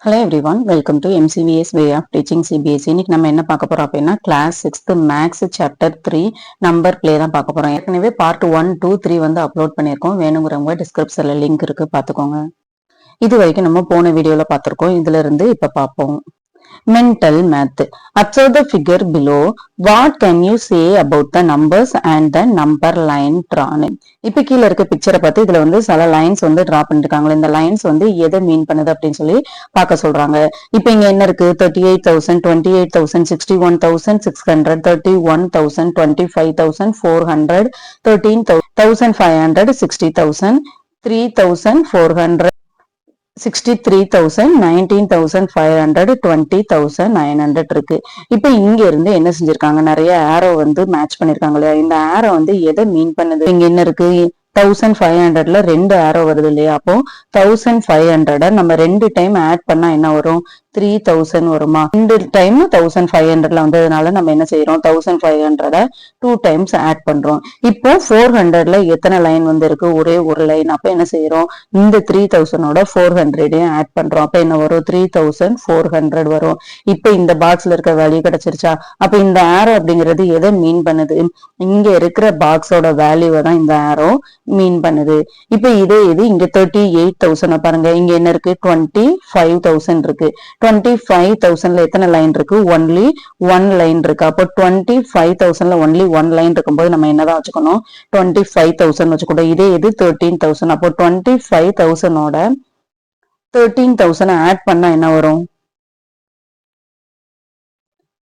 Hello everyone, welcome to MCVS way of teaching CBSE. இன்னைக்கு நம்ம என்ன பார்க்க போறோம் அப்படின்னா class 6th maths chapter 3 number play தான் பார்க்க போறோம். ஏற்கனவே பார்ட் 1, 2, 3 வந்து அப்லோட் பண்ணியிருக்கோம். வேணுங்கிறவங்க டிஸ்கிரிப்ஷன்ல லிங்க் இருக்கு, பார்த்துக்கோங்க. இது வரைக்கும் நம்ம போன வீடியோல பார்த்திருக்கோம். இதுல இருந்து இப்ப பார்ப்போம். Mental math. Observe the figure below. What can you say about the numbers and the number line drawn? இப்ப கீழே இருக்க பிக்சரை பார்த்து இதுல வந்து சில லைன்ஸ் வந்து டிரா பண்ணிருக்காங்க. இந்த லைன்ஸ் வந்து எதை மீன் பண்ணுது அப்படின்னு சொல்லி பார்க்க சொல்றாங்க. இப்ப இங்க என்ன இருக்கு? 38,000, 28,000, 61,600, 31,000, 25,400, 13,500, 60,000, 3,400, 63,000, 19,500, 20,900 இருக்கு. இப்ப இங்க இருந்து என்ன செஞ்சிருக்காங்க, நிறைய ஆரோ வந்து மேட்ச் பண்ணிருக்காங்க இல்லையா? இந்த ஆரோ வந்து எதை மீன் பண்ணுது? இங்க என்ன இருக்கு? 1500ல ரெண்டு ஆரோ வருது இல்லையா? அப்போ 1500 நம்ம ரெண்டு டைம் ஆட் பண்ணா என்ன வரும்? 3000 வருமா? ரெண்டு டைம் 1500ல வந்ததுனால நம்ம என்ன செய்யறோம்? 1500 2 டைம்ஸ் ஆட் பண்றோம். இப்போ 400ல எத்தனை லைன் வந்து இருக்கு? ஒரே ஒரு லைன். அப்ப என்ன செய்யறோம்? இந்த 3000ஓட 400 ஆட் பண்றோம். அப்ப என்ன வரும்? 3400 வரும். இப்ப இந்த பாக்ஸ்ல இருக்க வேல்யூ கிடைச்சிருச்சா? அப்ப இந்த ஆரோ அப்படிங்கிறது எதை மீன் பண்ணுது? இங்க இருக்கிற பாக்ஸோட வேல்யூவை தான் இந்த ஆரோ மீன் பண்ணுது. இப்ப இதே இது இங்க 38,000 பாருங்க. இங்க என்ன இருக்கு? 25,000 இருக்கு. 25,000ல எத்தனை லைன் இருக்கு? ஒன்லி ஒன் லைன் இருக்கு. அப்போ 25,000ல ஒன்லி ஒன் லைன் இருக்கும்போது நம்ம என்னதான் வச்சுக்கணும்? 25,000 வச்சுக்கணும். இதே இது 13,000. அப்போ 25,000ஓட 13,000 ஆட் பண்ணா என்ன வரும்?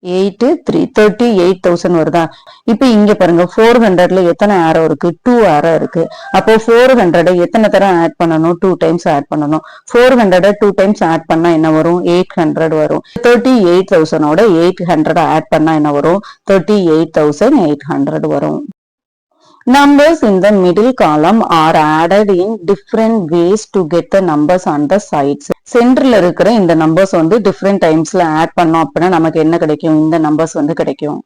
38,000 வருதா? இப்ப இங்க பாருங்க, 400ல எத்தனை ஆரோ இருக்கு? 2 ஆரோ இருக்கு. அப்போ 400 எத்தனை தரம் ஆட் பண்ணணும்? 2 டைம்ஸ் ஆட் பண்ணணும். 400 2 டைம்ஸ் ஆட் பண்ணா என்ன வரும்? 800 வரும். 38,000ஓட 800 ஆட் பண்ணா என்ன வரும்? 38,800 வரும். Numbers in the middle column are added in different ways to get the numbers on the sides. சென்டர்ல இருக்கிற இந்த நம்பர்ஸ் வந்து டிஃப்ரெண்ட் டைம்ஸ்ல ஆட் பண்ணோம் அப்படின்னா நமக்கு என்ன கிடைக்கும்? இந்த நம்பர்ஸ் வந்து கிடைக்கும்.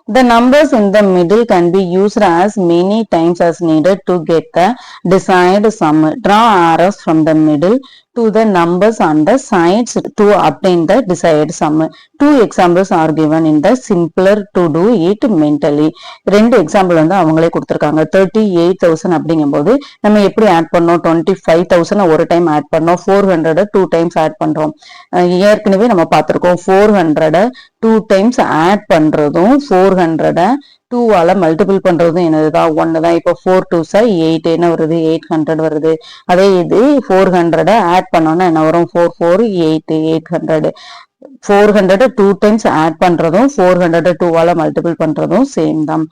The numbers in the middle can be used as many times as needed to get the desired sum. Draw arrows from the middle to the numbers on the sides to obtain the desired sum. Two examples are given in the simpler to do it mentally. ரெண்டு example வந்து அவங்களே கொடுத்திருக்காங்க. 38,000 அப்படிங்கும்போது நம்ம எப்படி add பண்ணோம்? 25,000 ஒரு time add பண்ணோம். 400 2 டைம்ஸ் ஆட் பண்றோம். ஏற்கனவே நம்ம பார்த்திருக்கோம். 400 2 டைம்ஸ் ஆட் பண்றதும் 400 2ஆல மல்டிபிள் பண்றதும் என்னதுதான்? ஒண்ணுதான். இப்போ 4 2s 8 என்ன வருது? 800 வருது. அதே இது 400 ஆட் பண்ணோம்னா என்ன வரும்? 4 4 8 800. 400 2 டைம்ஸ் ஆட் பண்றதும் 400 2ஆல மல்டிபிள் பண்றதும் சேம் தான்.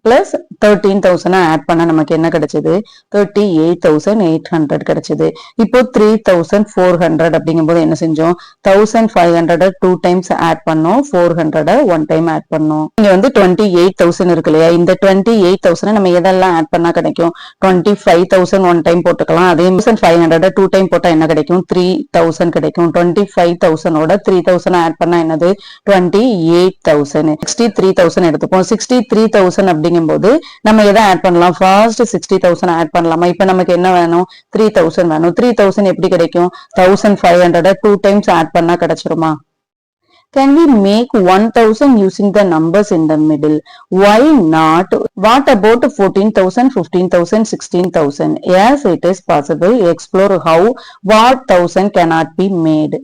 பிளஸ் 13,000 ஆட் பண்ண நமக்கு என்ன கிடைச்சது? 38,800 கிடைச்சது. இப்போ 3,400 அப்படிங்கும்போது என்ன செஞ்சோம்? 1,500 2 டைம்ஸ் ஆட் பண்ணோம். 400 1 டைம் ஆட் பண்ணோம். இங்க வந்து 28,000 இருக்கு இல்லையா? இந்த 28,000 நம்ம எதெல்லாம் ஆட் பண்ணா கிடைக்கும்? 25,000 1 டைம் போட்டுக்கலாம். அதே 1,500 2 டைம் போட்டா என்ன கிடைக்கும்? 3,000 கிடைக்கும். 25,000ஓட 3,000 ஆட் பண்ணா என்னது? 28,000. 63,000 எடுத்துப்போம். 63,000 அப்படிங்கும்போது நம்ம எதை ஆட் பண்ணலாம்? ஃபர்ஸ்ட் 60,000 ஆட் பண்ணலாமா? இப்ப நமக்கு என்ன வேணும்? 3,000 வேணும். 3,000 எப்படி கிடைக்கும்? 1,500 2 டைம்ஸ் ஆட் பண்ணா கிடைச்சிருமா? Can we make 1,000 using the numbers in the middle? Why not? What about 14,000, 15,000, 16,000? Yes, it is possible. Explore how what 1,000 cannot be made.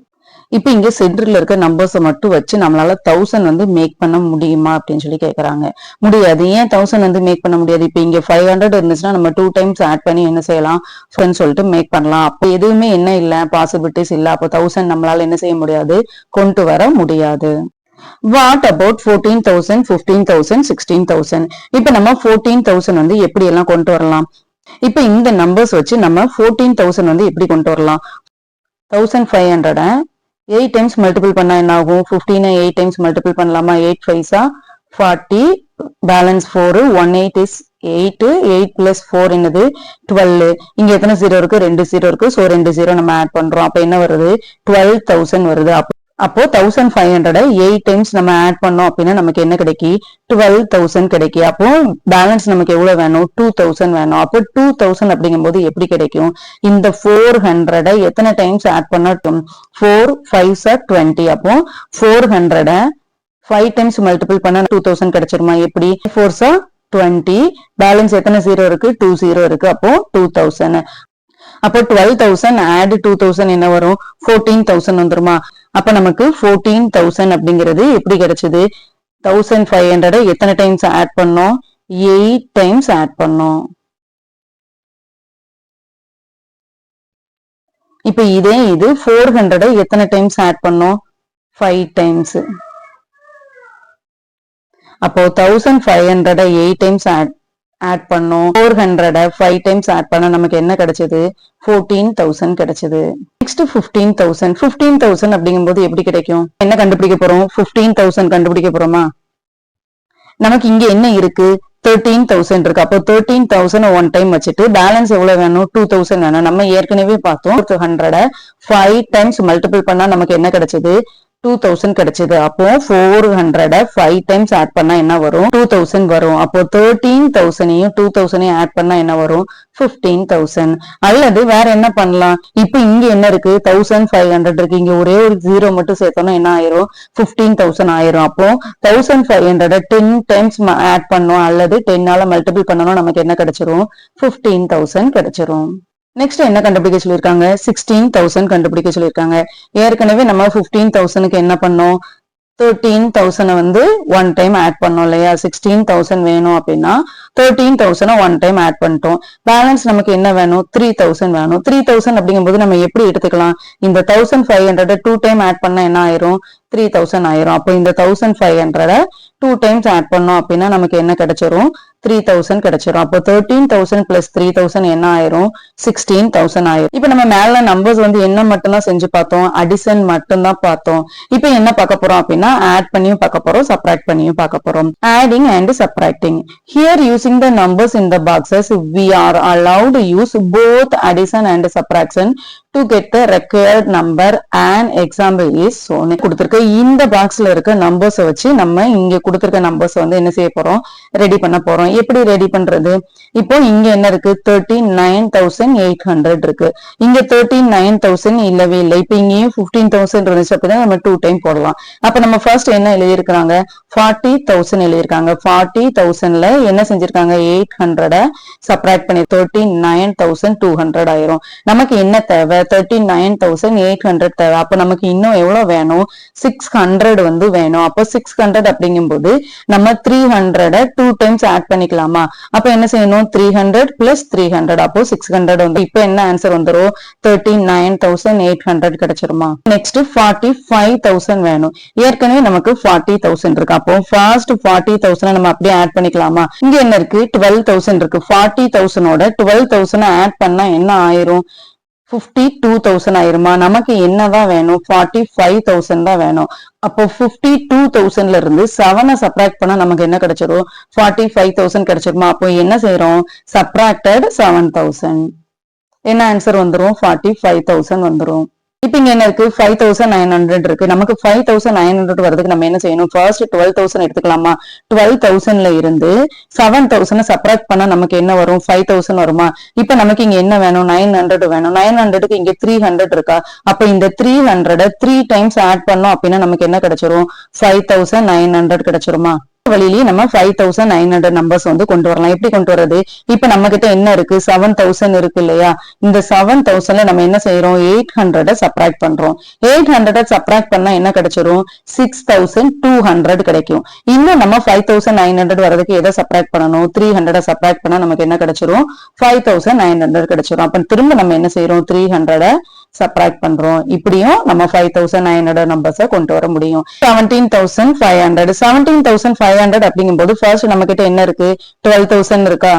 இப்ப இங்க சென்டர்ல இருக்க நம்பர்ஸ் மட்டும் வச்சு நம்மளால 1000 வந்து மேக் பண்ண முடியுமா அப்படின்னு சொல்லி கேக்குறாங்க. முடியாது. ஏன் 1000 வந்து மேக் பண்ண முடியாது? இப்ப இங்க 500 இருந்துச்சுன்னா நம்ம 2 டைம்ஸ் ஆட் பண்ணி என்ன செய்யலாம்? சொல்லிட்டு மேக் பண்ணலாம். அப்ப எதுவுமே என்ன இல்ல, பாசிபிலிட்டிஸ் இல்ல. அப்ப 1000 நம்மளால என்ன செய்ய முடியாது? கொண்டு வர முடியாது. What about 14,000, 15,000, 16,000? இப்ப நம்ம 14,000 வந்து எப்படி எல்லாம் கொண்டு வரலாம்? இப்ப இந்த நம்பர்ஸ் வச்சு நம்ம 14,000 வந்து எப்படி கொண்டு வரலாம்? 1,500 8 டைம்ஸ் மல்டிபிள் பண்ணா என்ன ஆகும்? 15 8 டைம்ஸ் மல்டிபிள் பண்ணலாமா? 8 5s 40, பேலன்ஸ் 4, 1 8 is 8, 8 plus 4 என்னது? 12. இங்க எத்தனை 0 இருக்கு? 2 0 இருக்கு. சோ 2 0 நம்ம ஆட் பண்றோம். அப்ப என்ன வருது? 12,000 வருது. அப்போ 1500 8 டைம்ஸ் நம்ம ஆட் பண்ணோம் அப்படின்னா நமக்கு என்ன கிடைக்கி 12,000 கிடைக்கி. அப்போ பேலன்ஸ் நமக்கு எவ்வளவு வேணும் 2000 வேணும். அப்போ 2000 அப்படிங்கும் போது எப்படி கிடைக்கும், இந்த 400 எத்தனை டைம்ஸ் ஆட் பண்ணட்டும் 4 5s are 20. அப்போ 400 5 டைம்ஸ் மல்டிபிள் பண்ணா 2000 கிடைச்சிருமா, எப்படி 4s are 20 பேலன்ஸ் எத்தனை 0 இருக்கு 2 0 இருக்கு. அப்போ 2000. அப்போ 12,000 add 2000 என்ன வரும் 14,000 வந்துருமா. அப்ப நமக்கு 14,000 அப்படிங்கிறது எப்படி கிடைச்சது 1500 எத்தனை டைம்ஸ் ஆட் பண்ணோம் 8 டைம்ஸ் ஆட் பண்ணோம். இப்ப இதே இது 400 எத்தனை டைம்ஸ் ஆட் பண்ணோம் 5 டைம்ஸ். அப்போ 1500 8 டைம்ஸ் ஆட் பண்ணோம் 400 5 டைம்ஸ் ஆட் பண்ண நமக்கு என்ன கிடைச்சது 14,000 கிடைச்சது. நெக்ஸ்ட் 15,000 அப்படிங்கும்போது எப்படி கிடைக்கும், என்ன கண்டுபிடிக்க போறோம் 15,000 கண்டுபிடிக்க போறோமா. நமக்கு இங்க என்ன இருக்கு 13,000 இருக்கு. அப்போ 13,000 ஒன் டைம் வச்சுட்டு பேலன்ஸ் எவ்வளவு வேணும் 2,000 வேணும். நம்ம ஏற்கனவே பார்த்தோம் 100 5 டைம்ஸ் மல்டிபிள் பண்ணா நமக்கு என்ன கிடைச்சது 2000 கிடைச்சது. அப்போ 400 5 டைம்ஸ் ஆட் பண்ணா என்ன வரும் 2000 வரும். அப்போ 13,000 2000 ஆட் பண்ணா என்ன வரும் 15,000. அல்லது வேற என்ன பண்ணலாம், இப்ப இங்க என்ன இருக்கு 1500 இருக்கு, இங்க ஒரே ஒரு 0 மட்டும் சேர்த்தோம்னா என்ன ஆயிரும் 15,000 ஆயிரும். அப்போ 1500 10 டைம்ஸ் ஆட் பண்ணோம் அல்லது 10ஆல மல்டிபிள் பண்ணணும் நமக்கு என்ன கிடைச்சிரும் 15,000 கிடைச்சிரும். நெக்ஸ்ட் என்ன கண்டுபிடிக்க சொல்லிருக்காங்க 16,000 கண்டுபிடிக்க சொல்லிருக்காங்க. ஏற்கனவே நம்ம 15,000க்கு என்ன பண்ணோம் 13,000 வந்து ஒன் டைம் ஆட் பண்ணோம் இல்லையா. 16,000 வேணும் அப்படின்னா 13,000 ஒன் டைம் ஆட் பண்ணிட்டோம். பேலன்ஸ் நமக்கு என்ன வேணும் 3,000 வேணும். 3,000 அப்படிங்கும்போது நம்ம எப்படி எடுத்துக்கலாம், இந்த 1500 2 டைம் ஆட் பண்ணா என்ன ஆயிரும் 3,000 ஆயிரும். அப்போ இந்த 1500 2 டைம்ஸ் ஆட் பண்ணோம் அப்படின்னா நமக்கு என்ன கிடைச்சிரும் 3,000 கிடைச்சிரும். அப்போ 13,000 பிளஸ் 3,000 என்ன ஆயிரும் 16,000 ஆயிரும். இப்ப நம்ம மேல நம்பர்ஸ் வந்து என்ன மட்டும் தான் செஞ்சு பார்த்தோம் அடிஷன் மட்டும் தான் பார்த்தோம். இப்ப என்ன பார்க்க போறோம் அப்படின்னா ஆட் பண்ணியும் பார்க்க போறோம் சப்ராக்ட் பண்ணியும் பார்க்க போறோம். adding and subtracting. Here using the numbers in the boxes we are allowed to use both addition and subtraction to get the required number. An example is shown. கொடுத்திருக்க இந்த பாக்ஸ்ல இருக்க நம்பர்ஸ் வச்சு நம்ம இங்க கொடுத்திருக்க நம்பர்ஸ் வந்து என்ன செய்ய போறோம் ரெடி பண்ண போறோம். எப்படி ரெடி பண்றது, இப்போ இங்க என்ன இருக்கு 39,800 இருக்கு, இங்க 39,000 இல்லவே இல்லை. இப்ப இங்கேயும் 15,000 இருந்துச்சு அப்படின்னா நம்ம 2 டைம் போடலாம். அப்ப நம்ம ஃபர்ஸ்ட் என்ன எழுதியிருக்காங்க 40,000 எழுதியிருக்காங்க. 40,000ல என்ன செஞ்சிருக்காங்க 800 சப்ராக்ட் பண்ணி 39,200 ஆயிரும். நமக்கு என்ன தேவை 39,800 தேவை. அப்ப நமக்கு இன்னும் எவ்வளவு வேணும் 600 வந்து வேணும். அப்போ 600 அப்படிங்கும்போது நம்ம 300 2 டைம்ஸ் ஆட் பண்ணிக்கலாமா. அப்ப என்ன செய்யணும் 300 பிளஸ் 300 அப்போ 600 வந்து இப்ப என்ன ஆன்சர் வந்துரும் 39,800 கிடைச்சிருமா. நெக்ஸ்ட் 45,000 வேணும். ஏற்கனவே நமக்கு 40,000 இருக்கு. அப்போ ஃபர்ஸ்ட் 40,000 நம்ம அப்படியே ஆட் பண்ணிக்கலாமா. இங்க என்ன இருக்கு 12,000 இருக்கு. 40,000ஓட 12,000 ஆட் பண்ணா என்ன ஆயிரும் 52,000 ஆயிருமா. நமக்கு என்னதான் வேணும் 45,000 தான் வேணும். அப்போ 52,000ல இருந்து 7 சப்ராக்ட் பண்ணா நமக்கு என்ன கிடைச்சிரும் 45,000 கிடைச்சிருமா. அப்போ என்ன செய்யறோம் சப்ராக்டட் 7,000 என்ன ஆன்சர் வந்துரும் 45,000 வந்துரும். இப்ப இங்க என்ன இருக்கு 5,900 இருக்கு. நமக்கு 5,900 வரதுக்கு நம்ம என்ன செய்யணும் ஃபர்ஸ்ட் 12,000 எடுத்துக்கலாமா. 12,000ல இருந்து 7,000 சப்ராக்ட் பண்ணா நமக்கு என்ன வரும் 5,000 வருமா. இப்ப நமக்கு இங்க என்ன வேணும் 900 வேணும். 900க்கு இங்க 300 இருக்கா. அப்ப இந்த 300 3 டைம்ஸ் ஆட் பண்ணோம் அப்படின்னா நமக்கு என்ன கிடைச்சிரும் 5,900 கிடைச்சிருமா. வழியிலேயே நம்ம 5,900 நம்பர்ஸ் வந்து கொண்டு வரலாம். எப்படி கொண்டு வர்றது, இப்ப நம்ம கிட்ட என்ன இருக்கு 7,000 இருக்கு இல்லையா. இந்த 7,000ல நம்ம என்ன செய்யறோம் 800 சப்ராக்ட் பண்றோம். 800 சப்ராக்ட் பண்ணா என்ன கிடைச்சிரும் 6,200 கிடைக்கும். இன்னும் நம்ம 5,900 வரதுக்கு எதை சப்ராக்ட் பண்ணணும் 300 சப்ராக்ட் பண்ணா நமக்கு என்ன கிடைச்சிரும் 5,900 கிடைச்சிரும். அப்ப திரும்ப நம்ம என்ன செய்யறோம் 300 சப்ராக்ட் பண்றோம். இப்படியும் நம்ம 5,900 நம்பர்ஸை கொண்டு வர முடியும். 17,500 17,500 அப்படிங்கும்போது ஃபர்ஸ்ட் நம்ம கிட்ட என்ன இருக்கு 12,000 இருக்கா.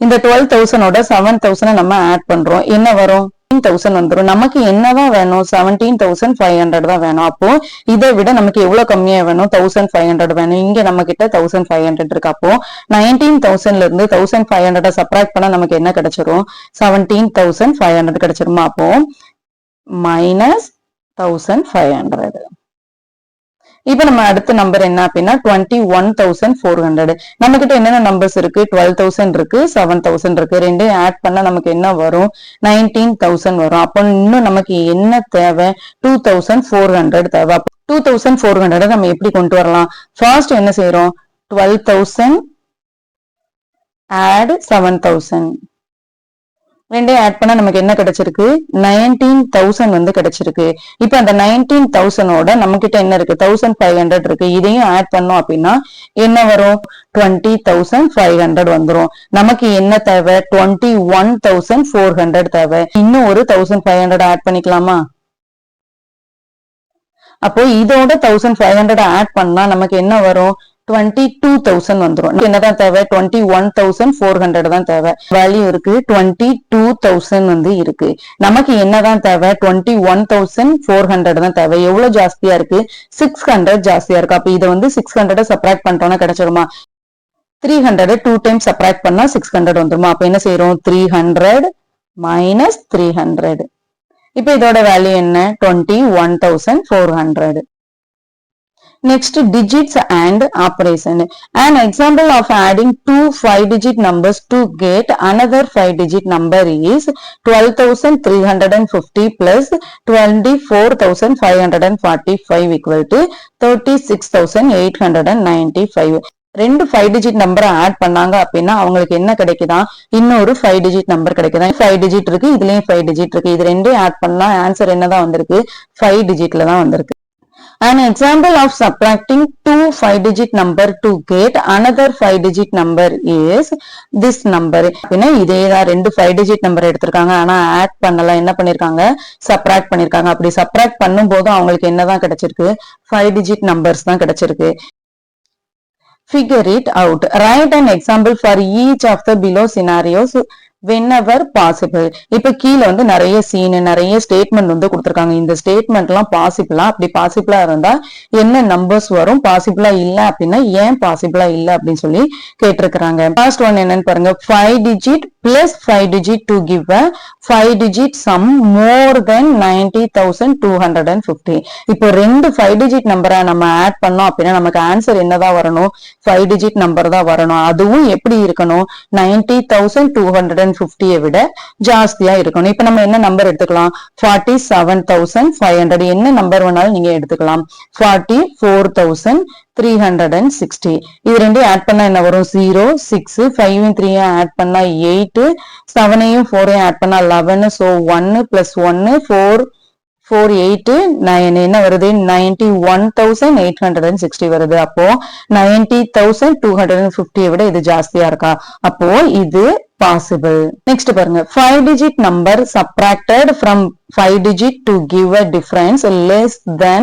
இந்த 12,000ஓட 7,000 நம்ம ஆட் பண்றோம். என்ன வரும் 17,000 வந்துரும். நமக்கு என்னதான் வேணும் 17,500 தான் வேணும். அப்போ இதை விட நமக்கு எவ்வளவு கம்மியா வேணும் 1,500 வேணும். இங்க நம்ம கிட்ட 1,500 இருக்கு. அப்போ 19,000ல இருந்து 1,500 சப்ராக்ட் பண்ணா நமக்கு என்ன கிடைச்சிரும் 17,500 கிடைச்சிருமா. அப்போ மைனஸ் 1500. இப்ப நம்ம அடுத்த நம்பர் என்ன அப்படின்னா 21,400. நம்ம கிட்ட என்னென்ன நம்பர்ஸ் இருக்கு? 12,000 இருக்கு, 7,000 இருக்கு. ரெண்டையும் ஆட் பண்ணா நமக்கு என்ன வரும்? 19,000 வரும். அப்போ இன்னும் நமக்கு என்ன தேவை? 2,400 தேவை. 2,400 நம்ம எப்படி கொண்டு வரலாம்? ஃபர்ஸ்ட் என்ன செய்யறோம்? 12,000 add 7,000. ரெண்டையும் ஆட் பண்ணா நமக்கு என்ன கிடைச்சிருக்கு? 19,000 வந்து கிடைச்சிருக்கு. இப்ப அந்த 19,000ஓட நம்ம கிட்ட என்ன இருக்கு? 1,500 இருக்கு. இதையும் ஆட் பண்ணோம் அப்படின்னா என்ன வரும்? 20,500 வந்துரும். நமக்கு என்ன தேவை? 21,400 தேவை. இன்னும் ஒரு 1,500 ஆட் பண்ணிக்கலாமா? அப்போ இதோட 1,500 ஆட் பண்ணா நமக்கு என்ன வரும்? 22,000 வந்துரும். என்னதான் தேவை? 21,400 தான் தேவை. வேல்யூ இருக்கு 22,000 வந்து இருக்கு. நமக்கு என்னதான் தேவை? 21,400 தான் தேவை. எவ்வளவு ஜாஸ்தியா இருக்கு? 600 ஜாஸ்தியா இருக்கு. அப்ப இதை வந்து 600 சப்ராக்ட் பண்ணிட்டோம்னா கிடைச்சிருமா? 300 2 டைம்ஸ் சப்ராக்ட் பண்ணா 600 வந்துருமா? அப்ப என்ன செய்யறோம்? 300 minus 300. இப்ப இதோட வேல்யூ என்ன? 21,400. Next, digits and operation. An example of adding two 5-digit numbers to get another 5-digit number is 12,350 plus 24,545 equal to 36,895. ரெண்டு 5-digit நம்பரை ஆட் பண்ணாங்க அப்படின்னா அவங்களுக்கு என்ன கிடைக்குதா? இன்னொரு 5-digit நம்பர் கிடைக்குதா? 5-digit இருக்கு, இதுலயும் 5-digit இருக்கு. இது ரெண்டையும் ஆட் பண்ணா ஆன்சர் என்னதான் வந்திருக்கு? 5-digitல தான் வந்திருக்கு. An example of subtracting two 5-digit number to get another 5-digit number is this number. அப்படின்னா இதேதான் ரெண்டு 5-digit நம்பர் எடுத்திருக்காங்க. ஆனா ஆட் பண்ணல. என்ன பண்ணிருக்காங்க? சப்ராக்ட் பண்ணிருக்காங்க. அப்படி சப்ராக்ட் பண்ணும் போது அவங்களுக்கு என்னதான் கிடைச்சிருக்கு? 5-digit நம்பர்ஸ் தான் கிடைச்சிருக்கு. Figure it out. Write an example for each of the below scenarios whenever possible. இப்ப கீழ வந்து நிறைய சீன் நிறைய ஸ்டேட்மெண்ட் வந்து கொடுத்திருக்காங்க. இந்த ஸ்டேட்மெண்ட் எல்லாம் பாசிபிளா? அப்படி பாசிபிளா இருந்தா என்ன நம்பர்ஸ் வரும்? பாசிபிளா இல்ல அப்படின்னா ஏன் பாசிபிளா இல்ல அப்படின்னு சொல்லி கேட்டிருக்கிறாங்க. ஃபர்ஸ்ட் ஒன் என்னன்னு பாருங்க. 5-digit plus 5-digit to give a 5-digit sum more than 90,250. இப்போ ரெண்டு 5-digit நம்பரை நம்ம ஆட் பண்ணோம் அப்படின்னா நமக்கு ஆன்சர் என்னதான் வரணும்? 5-digit நம்பர் தான் வரணும். அதுவும் எப்படி இருக்கணும்? 90,250 விட ஜாஸ்தியா இருக்கணும். இப்ப நம்ம என்ன நம்பர் எடுத்துக்கலாம்? 47,500. என்ன நம்பர் வேணாலும் நீங்க எடுத்துக்கலாம். 44,360. இது ரெண்டையும் ஆட் பண்ணா என்ன வரும்? 0 6 5 3 ஆட் பண்ணா 8 7 4 ஆட் பண்ணா 11. சோ 1 plus 1 4 4 8 9 என்ன வருது? 91,860 வருது. அப்போ 90,250 விட இது ஜாஸ்தியா இருக்கா? அப்போ இது possible. Next பாருங்க. 5-digit number subtracted from 5-digit to give a difference less than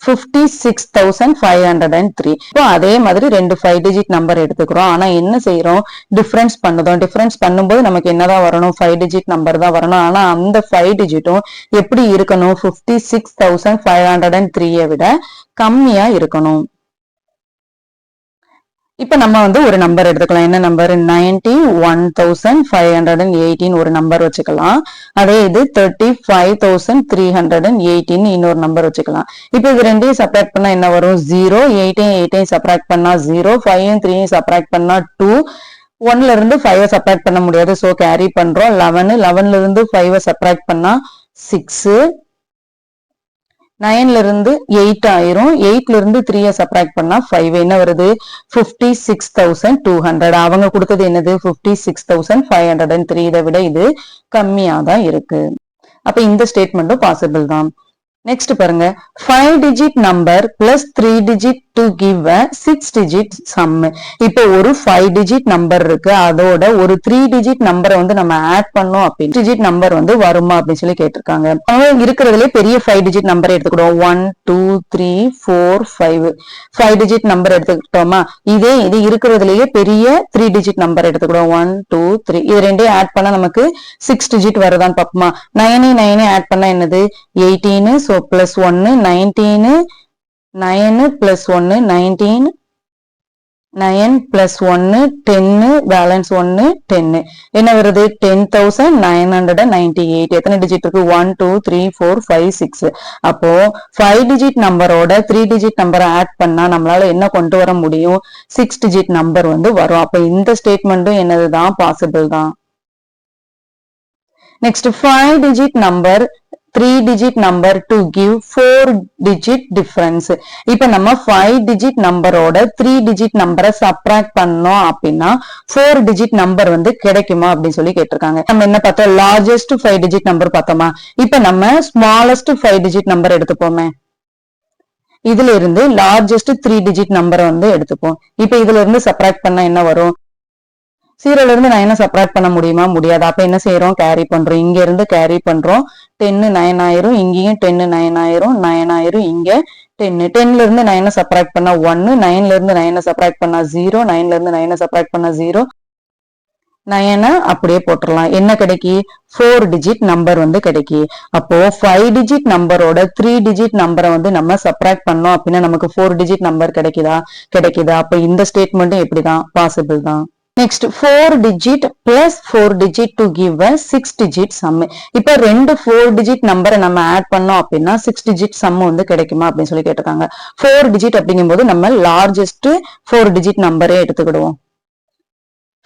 56,503. இப்போ அதே மாதிரி ரெண்டு 5-digit நம்பர் எடுத்துக்கிறோம். ஆனா என்ன செய்யறோம்? டிஃபரன்ஸ் பண்ணுதோம். டிஃபரன்ஸ் பண்ணும்போது நமக்கு என்னதான் வரணும்? 5-digit நம்பர் தான் வரணும். ஆனா அந்த 5-digitம் எப்படி இருக்கணும்? 56,503 விட கம்மியா இருக்கணும். இப்ப நம்ம வந்து ஒரு நம்பர் எடுத்துக்கலாம். என்ன நம்பர்? 91,518 ஒரு நம்பர் வச்சுக்கலாம். அதே இது 35,318 இன்னொரு நம்பர் வச்சுக்கலாம். இப்ப இது ரெண்டையும் சப்ராக்ட் பண்ணா என்ன வரும்? 0 8 சப்ராக்ட் பண்ணா 0 5 3 சப்ராக்ட் பண்ணா 2 1ல இருந்து 5 சப்ராக்ட் பண்ண முடியாது. சோ கேரி பண்றோம். 11ல இருந்து 5 சப்ராக்ட் பண்ணா 6 9ல இருந்து 8 ஆயிரும். 8ல இருந்து 3 சப்ராக்ட் பண்ணா 5 என்ன வருது? 56,200. அவங்க கொடுத்தது என்னது? 56,503. இதை விட இது கம்மியா தான் இருக்கு. அப்ப இந்த ஸ்டேட்மெண்ட்டும் பாசிபிள் தான். நெக்ஸ்ட் பாருங்க. 5-digit number plus 3-digit to give a 6-digit sum. இப்போ ஒரு 5-digit நம்பர் இருக்கு. அதோட ஒரு 3-digit நம்பரை வந்து நம்ம ஆட் பண்ணோம் அப்படின்னு 6-digit நம்பர் வந்து வருமா அப்படின்னு சொல்லி கேட்டிருக்காங்க. இருக்கிறதுலே பெரிய 5-digit நம்பர் எடுத்துக்கிடுவோம். 1 2 3 4 5 5-digit number எடுத்துக்கிட்டோமா? இது இருக்கிறதுலயே பெரிய 3-digit நம்பர் எடுத்துக்கிடுவோம். 1 2 3 இது ரெண்டையும் ஆட் பண்ணா நமக்கு 6-digit வருதான்னு பாப்போமா? 9 ஆட் பண்ணா என்னது? 18. So plus 1 19 9 plus 1 19 9 plus 1 10 balance 1 10 என்ன வருது 10,998 எத்தனை டிஜிட் இருக்கு 1 2 3 4 5 6 அப்போ 5 டிஜிட் நம்பரோட 3 டிஜிட் நம்பரை ஆட் பண்ணா நம்மளால என்ன கொண்டு வர முடியும் 6 டிஜிட் நம்பர் வந்து வரும் அப்ப இந்த ஸ்டேட்மெண்ட்டும் என்னதுதான் பாசிபிள் தான் next 5 digit number 3 digit number to give 4 digit difference இப்ப நம்ம 5 digit நம்பரோட 3 digit நம்பரை சப்ட்ராக்ட் பண்ணோம் அப்படின்னா 4 digit நம்பர் வந்து கிடைக்குமா அப்படின்னு சொல்லி கேட்டிருக்காங்க நம்ம என்ன பார்த்தோம் லார்ஜஸ்ட் 5 digit நம்பர் பார்த்தோமா இப்ப நம்ம ஸ்மாலஸ்ட் 5 digit நம்பர் எடுத்துப்போமே இதுல இருந்து லார்ஜஸ்ட் 3 digit நம்பரை வந்து எடுத்துப்போம் இப்ப இதுல இருந்து சப்ட்ராக்ட் பண்ணா என்ன வரும் 0ல இருந்து 9 சப்ட்ராக்ட் பண்ண முடியுமா முடியாது அப்ப என்ன செய்யறோம் கேரி பண்றோம் இங்க இருந்து கேரி பண்றோம் 10 9 ஆயிரும் இங்கேயும் 10 9 ஆயிரும் 9 ஆயிரும் இங்க 10 10ல இருந்து 9 சப்ட்ராக்ட் பண்ணா 1 9ல இருந்து 9 சப்ட்ராக்ட் பண்ணா 0 9ல இருந்து 9 சப்ட்ராக்ட் பண்ணா 0 9 அப்படியே போட்டுடலாம் என்ன கிடைக்கி 4 டிஜிட் நம்பர் வந்து கிடைக்கி அப்போ 5 டிஜிட் நம்பரோட 3 டிஜிட் நம்பரை வந்து நம்ம சப்ட்ராக்ட் பண்ணோம் அப்படின்னா நமக்கு 4 டிஜிட் நம்பர் கிடைக்குதா அப்ப இந்த ஸ்டேட்மெண்ட்டும் எப்படிதான் பாசிபிள் தான் next 4 digit plus 4 digit to give a 6 digit sum இப்ப ரெண்டு 4 digit நம்பரை நம்ம ஆட் பண்ணோம் அப்படின்னா 6 digit sum வந்து கிடைக்குமா அப்படின்னு சொல்லி கேட்டிருக்காங்க 4 digit அப்படிங்கும்போது நம்ம லார்ஜஸ்ட் 4 digit நம்பரே எடுத்துக்கிடுவோம்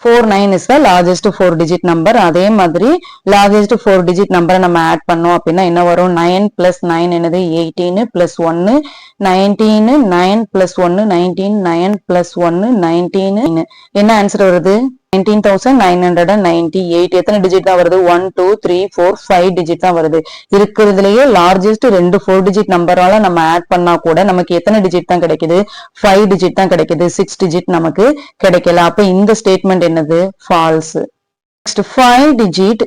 49 is the largest 4 digit number அதே மாதிரி largest 4 digit நம்பரை நம்ம ஆட் பண்ணோம் அப்படின்னா என்ன வரும் 9 plus 9 என்னது 18 plus 1 19 9 plus 1 19 9 plus 1 19 என்ன ஆன்சர் வருது 19,998 எத்தனை டிஜிட் தான் வருது 1 2 3 4 5 டிஜிட் தான் வருது இருக்கிறதுலயே லார்ஜஸ்ட் ரெண்டு 4 டிஜிட் நம்பரால நம்ம ஆட் பண்ணா கூட நமக்கு எத்தனை டிஜிட் தான் கிடைக்குது 5 டிஜிட் தான் கிடைக்குது 6 டிஜிட் நமக்கு கிடைக்கல அப்ப இந்த ஸ்டேட்மெண்ட் என்னது falls next 5 digit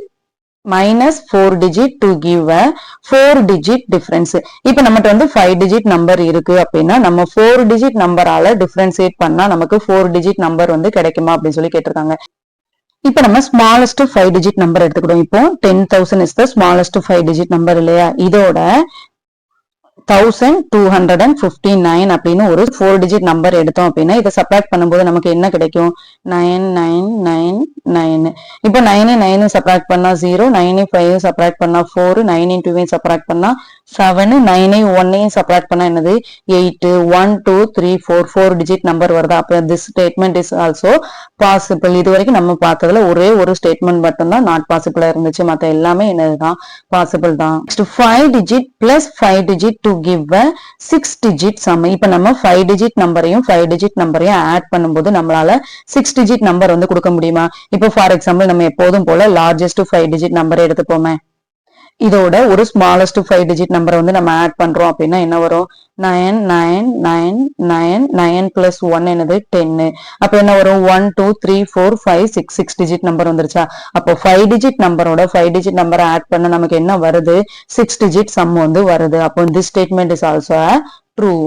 minus 4 digit to give a 4 digit difference இப்ப நம்மகிட்ட வந்து 5 digit நம்பர் இருக்கு அப்படின்னா நம்ம 4 digit நம்பரால டிஃபரன்சியேட் பண்ணா நமக்கு 4 digit நம்பர் வந்து கிடைக்குமா அப்படின்னு சொல்லி கேட்டிருக்காங்க இப்ப நம்ம ஸ்மாலஸ்ட் 5 digit நம்பர் எடுத்துக்கிட்டோம் இப்போ 10,000 is the smallest 5 digit number இல்லையா இதோட 1259 அப்படின்னு ஒரு 4 digit நம்பர் எடுத்தோம் அப்படின்னா இதை சப்ட்ராக்ட் பண்ணும்போது நமக்கு என்ன கிடைக்கும் 9999 இப்போ 9 சப்ட்ராக்ட் பண்ணா 0 9 5 சப்ட்ராக்ட் பண்ணா 4 9 2 சப்ட்ராக்ட் பண்ணா 7 9 1 சப்ட்ராக்ட் பண்ணா என்னது 8 1 2 3 4 digit நம்பர் வருது அப்ப this statement is also possible இது வரைக்கும் நம்ம பார்த்ததுல ஒரே ஒரு ஸ்டேட்மெண்ட் மட்டும் தான் நாட் பாசிபிளா இருந்துச்சு மத்த எல்லாமே என்னதுதான் பாசிபிள் தான் next 5 digit plus 5 digit to give a 6 digit sum இப்ப நம்ம 5 digit நம்பரையும் 5 digit நம்பரையும் ஆட் பண்ணும்போது நம்மளால 6 digit நம்பர் வந்து கொடுக்க முடியுமா இப்போ ஃபார் எக்ஸாம்பிள் நம்ம எப்போதும் போல லார்ஜஸ்ட் 5 digit நம்பரை எடுத்துப்போமே இதோட ஒரு ஸ்மாலஸ்ட் 5 digit நம்பரை வந்து நம்ம ஆட் பண்றோம் அப்படின்னா என்ன வரும் 9999 plus 1 என்னது 10 அப்ப என்ன வரும் 1 2 3 4 5 6 digit நம்பர் வந்துருச்சா அப்போ 5 digit நம்பரோட 5 digit நம்பரை ஆட் பண்ண நமக்கு என்ன வருது 6 digit sum வந்து வருது அப்போ this statement is also a true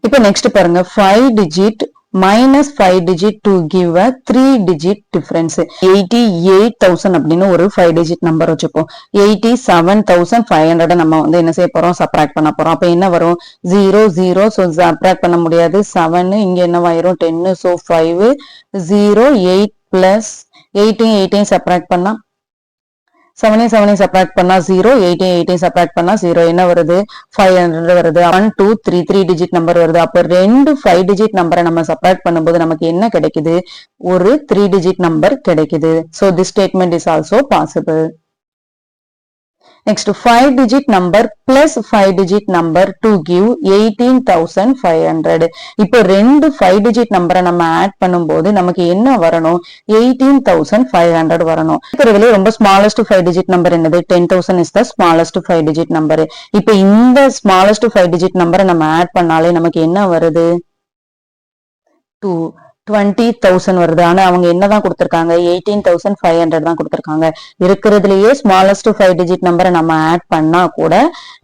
இப்போ நெக்ஸ்ட் பாருங்க 5 digit minus 5 digit to give a 3 digit difference 88,000 அப்படின்னு ஒரு 5 digit நம்பர் வச்சுப்போம் 87,500 நம்ம வந்து என்ன செய்ய போறோம் சப்ட்ராக்ட் பண்ண போறோம் அப்ப என்ன வரும் 0 0 so சப்ட்ராக்ட் பண்ண முடியாது 7 இங்க என்னவாயிரும் 10 so 5 0 8 plus 18 சப்ட்ராக்ட் பண்ணா 7 சப்ட்ராக்ட் பண்ணா 0 18 சப்ட்ராக்ட் பண்ணா 0 என்ன வருது 500 வருது 1 2 3 3 டிஜிட் நம்பர் வருது அப்ப ரெண்டு 5 டிஜிட் நம்பரை நம்ம சப்ட்ராக்ட் பண்ணும்போது நமக்கு என்ன கிடைக்குது ஒரு 3 டிஜிட் நம்பர் கிடைக்குது so this statement is also possible next 5 digit number plus 5 digit number to give 18,500 இப்போ ரெண்டு 5 digit நம்பரை நம்ம ஆட் பண்ணும்போது நமக்கு என்ன வரணும் 18,500 வரணும் இதுல ரொம்ப smallest 5 digit நம்பர் என்னது 10,000 is the smallest 5 digit number இப்போ இந்த smallest 5 digit நம்பரை நம்ம ஆட் பண்ணாலே நமக்கு என்ன வருது 20,000 வருது ஆனா அவங்க என்னதான் கொடுத்திருக்காங்க 18,500 தான் கொடுத்திருக்காங்க இருக்கிறதுலயே ஸ்மாலஸ்ட் 5 டிஜிட் நம்பரை நம்ம ஆட் பண்ணா கூட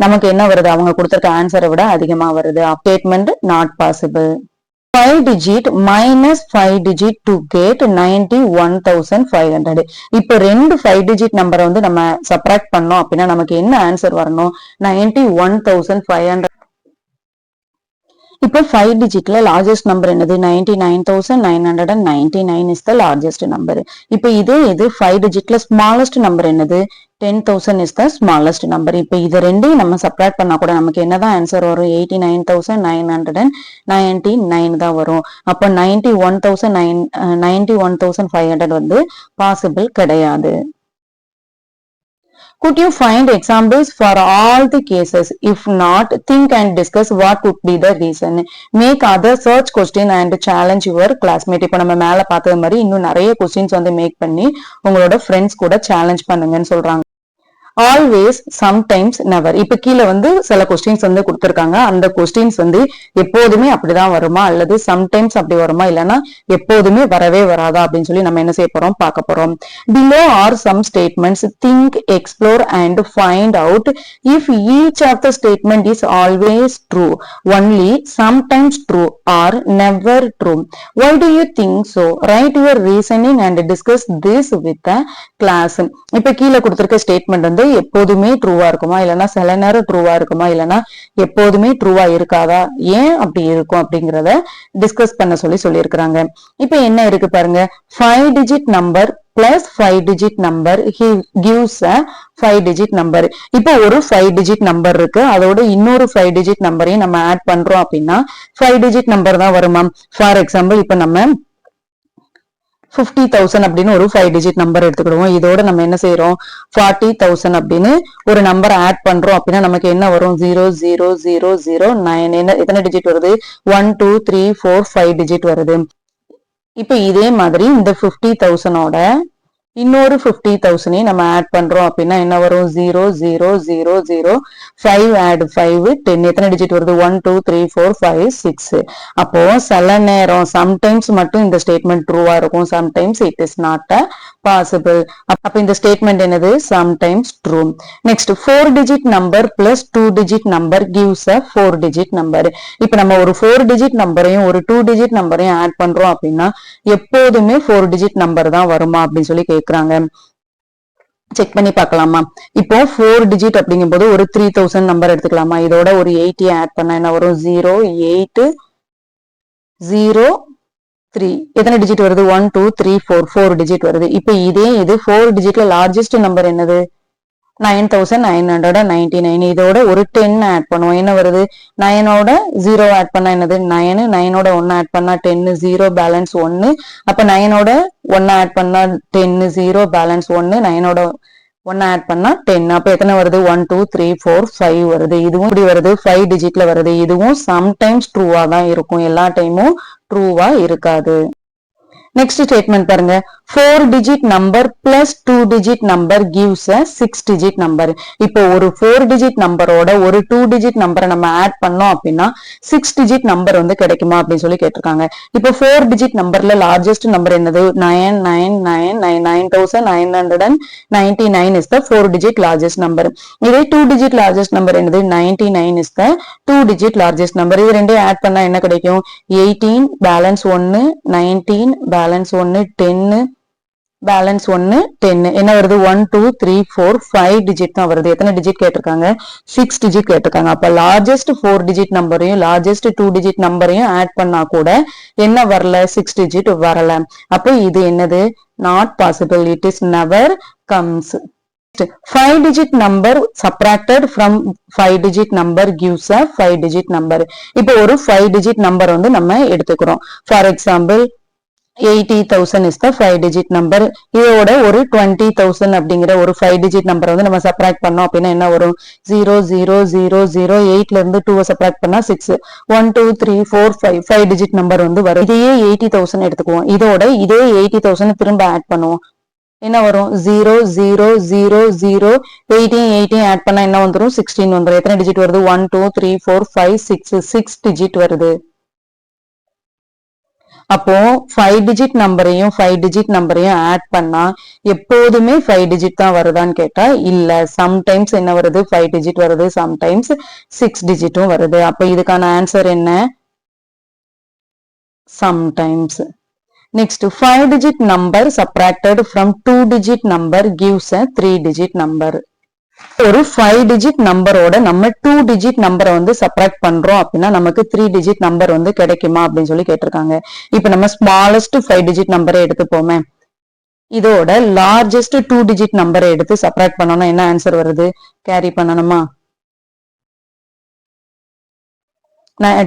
நமக்கு என்ன வருது அவங்க கொடுத்திருக்க ஆன்சரை விட அதிகமா வருது statement not possible 5 digit minus 5 digit to get 91,500 இப்போ ரெண்டு 5 digit நம்பரை வந்து நம்ம சப்ட்ராக்ட் பண்ணோம் அப்படின்னா நமக்கு என்ன ஆன்சர் வரணும் 91,500 இப்போ 5 டிஜிட்ல லார்ஜஸ்ட் நம்பர் என்னது 99,999 இஸ் த லார்ஜஸ்ட் நம்பர். இப்போ இதே இது 5 டிஜிட்ல ஸ்மாலஸ்ட் நம்பர் என்னது 10,000 இஸ் த ஸ்மாலஸ்ட் நம்பர். இப்போ இது ரெண்டையும் நம்ம சப்ராக்ட் பண்ணா கூட நமக்கு என்னதான் ஆன்சர் வரும் 89,999 தான் வரும். அப்போ 91,500 வந்து பாசிபிள் கிடையாது. Could you find examples for all the cases? If not, think and discuss what would be the reason. Make other search question and challenge your classmate. இப்போ நம்ம மேல பார்த்தது மாதிரி இன்னும் நிறைய கொஸ்டின்ஸ் வந்து மேக் பண்ணி உங்களோட ஃப்ரெண்ட்ஸ் கூட சேலஞ்ச் பண்ணுங்கன்னு சொல்றாங்க. Always, sometimes, never. இப்ப கீழே வந்து சில கொஸ்டின்ஸ் வந்து கொடுத்திருக்காங்க. அந்த கொஸ்டின்ஸ் வந்து எப்போதுமே அப்படிதான் வருமா அல்லது சம்டைம்ஸ் அப்படி வருமா இல்லைன்னா எப்போதுமே வரவே வராதா அப்படின்னு சொல்லி நம்ம என்ன செய்ய போறோம் பார்க்க போறோம். Below are some statements, think, explore and find out if each of the statement is always true, only sometimes true or never true. Why do you think so? Write your reasoning and discuss this with the class. இப்ப கீழே கொடுத்திருக்க statement வந்து எப்போதுமே ட்ரூவா இருக்குமா இல்லைன்னா சில நேரம் ட்ரூவா இருக்குமா இல்லைன்னா எப்போதுமே ட்ரூவா இருக்காதா, ஏன் அப்படி இருக்கும் அப்படிங்கிறத டிஸ்கஸ் பண்ண சொல்லியிருக்கிறாங்க. இப்ப என்ன இருக்கு பாருங்க, 5 digit number plus 5 digit number he gives a 5 digit number. இப்போ ஒரு 5 digit number இருக்கு, அதோட இன்னொரு 5 digit நம்பரையும் நம்ம ஆட் பண்றோம் அப்படின்னா 5 digit நம்பர் தான் வருமா. ஃபார் எக்ஸாம்பிள் இப்ப நம்ம 50,000 அப்படின்னு ஒரு 5 டிஜிட் நம்பர் எடுத்துக்கிடுவோம். இதோட நம்ம என்ன செய்யறோம் 40,000 அப்படின்னு ஒரு நம்பர் ஆட் பண்றோம் அப்படின்னா நமக்கு என்ன வரும் 00009. என்ன எத்தனை டிஜிட் வருது 1 2 3 4 5 டிஜிட் வருது. இப்ப இதே மாதிரி இந்த 50,000ஓட இன்னொரு 50,000 நம்ம ஆட் பண்றோம் அப்படின்னா என்ன வரும் 00005 add 5 10. எத்தனை டிஜிட் வருது 1 2 3 4 5 6. அப்போ சில நேரம் சம்டைம்ஸ் மட்டும் இந்த ஸ்டேட்மெண்ட் ட்ரூவா இருக்கும், sometimes it is not possible. அப்ப இந்த ஸ்டேட்மெண்ட் என்னது sometimes true. Next 4 digit number plus 2 digit number gives a 4 digit number. இப்ப நம்ம ஒரு 4 டிஜிட் நம்பரையும் ஒரு 2 டிஜிட் நம்பரையும் ஆட் பண்றோம் அப்படின்னா எப்போதுமே 4 டிஜிட் நம்பர் தான் வருமா அப்படின்னு சொல்லி கேக்குறாங்க. செக் பண்ணி பார்க்கலாமா. இப்போ 4 டிஜிட் அப்படிங்கும் போது ஒரு 3000 நம்பர் எடுத்துக்கலாமா. இதோட ஒரு 80 ஆட் பண்ணா என்ன வரும் 0803. எத்தனை டிஜிட் வருது 1 2 3 4 4 டிஜிட் வருது. இப்ப இதே இது 4 டிஜிட்ல லார்ஜஸ்ட் நம்பர் என்னது 9,999. இதோட ஒரு 10 ஆட் பண்ணுவோம், என்ன வருது 9ஓட 0 ஆட் பண்ணா என்னது 9, 9ஓட 1 ஆட் பண்ணா 10, 0 பேலன்ஸ் 1. அப்ப 9ஓட 1 ஆட் பண்ணா 10, 0 பேலன்ஸ் 1, 9ஓட 1 ஆட் பண்ணா 10. அப்ப எத்தனை வருது 1 2 3 4 5 வருது. இதுவும் இப்படி வருது 5 டிஜிட்ல வருது. இதுவும் சம்டைம்ஸ் ட்ரூவா தான் இருக்கும், எல்லா டைமும் ட்ரூவா இருக்காது. நெக்ஸ்ட் ஸ்டேட்மெண்ட் பாருங்க, 4 digit number plus 2 digit number gives a 6 digit number. இப்போ ஒரு 4 டிஜிட் நம்பரோட ஒரு 2 டிஜிட் நம்பரை நம்ம ஆட் பண்ணோம் அப்படின்னா 6 டிஜிட் நம்பர் வந்து கிடைக்குமா அப்படின்னு சொல்லி கேட்டிருக்காங்க. இப்போ 4 டிஜிட் நம்பர்ல லார்ஜஸ்ட் நம்பர் என்னது 999 is the 4 digit largest number. இதே 2 டிஜிட் லார்ஜஸ்ட் நம்பர் என்னது 99 is the 2 digit largest number. இது ரெண்டையும் ஆட் பண்ணா என்ன கிடைக்கும் 18 பேலன்ஸ் 1, 19 பேலன்ஸ் 1, 10 பேலன்ஸ் 1 10. என்ன வருது 1 2 3 4 5 டிஜிட் தான் வருது. எத்தனை டிஜிட் கேட்டிருக்காங்க 6 டிஜிட் கேட்டிருக்காங்க. அப்ப லார்ஜஸ்ட் 4 டிஜிட் நம்பரையும் லார்ஜஸ்ட் 2 டிஜிட் நம்பரையும் ஆட் பண்ணா கூட என்ன வரல 6 டிஜிட் வரல. அப்ப இது என்னது not possible, it is never comes. 5 digit number subtracted from 5 digit number gives a 5 digit number. இப்போ ஒரு 5 digit number வந்து நம்ம எடுத்துக்கிறோம். For example 80,000 is the 5 digit number. இதோட ஒரு 20,000 அப்படிங்கிற ஒரு 5 digit number வந்து நம்ம சப்ராக்ட் பண்ணோம் அப்படின்னா என்ன வரும் 00008ல இருந்து 2 சப்ராக்ட் பண்ணா 6, 1 2 3 4 5 5 digit number வந்து வரும். இதையே 80,000 எடுத்துக்குவோம். இதோட இதே 80,000 திரும்ப ஆட் பண்ணுவோம், என்ன வரும் 00018 ஆட் பண்ணா என்ன வந்துரும் 16 வந்துரும். எத்தனை டிஜிட் வருது 1 2 3 4 5 6 டிஜிட் வருது. அப்போ 5 டிஜிட் நம்பரையும் 5 டிஜிட் நம்பரையும் ஆட் பண்ணா எப்போதுமே 5 டிஜிட் தான் வருதான்னு கேட்டா இல்ல, சம்டைம்ஸ் என்ன வருது 5 டிஜிட் வருது, சம்டைம்ஸ் 6 டிஜிட்டும் வருது. அப்ப இதுக்கான ஆன்சர் என்ன sometimes. Next, 5 digit number subtracted from 2 digit number gives a 3 digit number. ஒரு 5 டிஜிட் நம்பரோட நம்ம 2 டிஜிட் நம்பரை வந்து சப்ராக்ட் பண்றோம் அப்படின்னா நமக்கு 3 டிஜிட் நம்பர் வந்து கிடைக்குமா அப்படின்னு சொல்லி கேட்டிருக்காங்க. இப்ப நம்ம ஸ்மாலஸ்ட் 5 டிஜிட் நம்பரை எடுத்துப்போமே. இதோட லார்ஜஸ்ட் 2 டிஜிட் நம்பரை எடுத்து சப்ராக்ட் பண்ணோம்னா என்ன ஆன்சர் வருது? கேரி பண்ணணுமா?